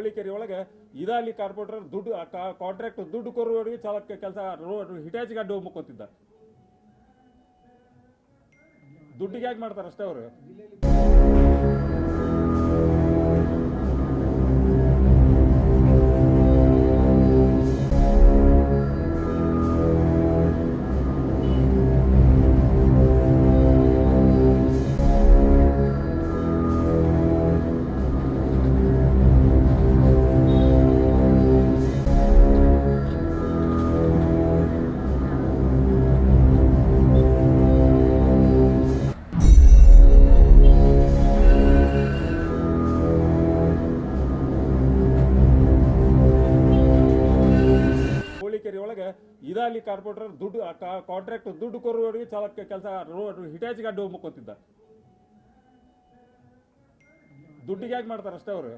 ಹೋಳಿಕೆರೆ ಒಳಗೆ ಇದಾಲಿ ಕಾರ್ಪೊರೇಟರ್ ದುಡ್ಡು ಕಾಂಟ್ರಾಕ್ಟ್ ದುಡ್ಡು ಕೊರುವವರಿಗೆ ಚಾಲಕ ಕೆಲಸ ಹಿಟಾಚಿಗೆ ಅಡ್ಡು ಹೋಗ್ಕೊತಿದ್ದ. ದುಡ್ಡಿಗೆ ಯಾಕೆ ಮಾಡ್ತಾರೆ ಅಷ್ಟೇ ಅವರು. ಹೋಳಿಕೆರೆ ಒಳಗೆ ಇದಾಲಿ ಕಾರ್ಪೊರೇಟರ್ ದುಡ್ಡು ಕಾಂಟ್ರಾಕ್ಟ್ ದುಡ್ಡು ಕೊರುವವರಿಗೆ ಚಾಲಕ ಕೆಲಸ ಹಿಟಾಚಿಗೆ ಅಡ್ಡು ಹೋಗ್ಕೊತಿದ್ದ. ದುಡ್ಡಿಗೆ ಯಾಕೆ ಮಾಡ್ತಾರೆ ಅಷ್ಟೇ ಅವರು.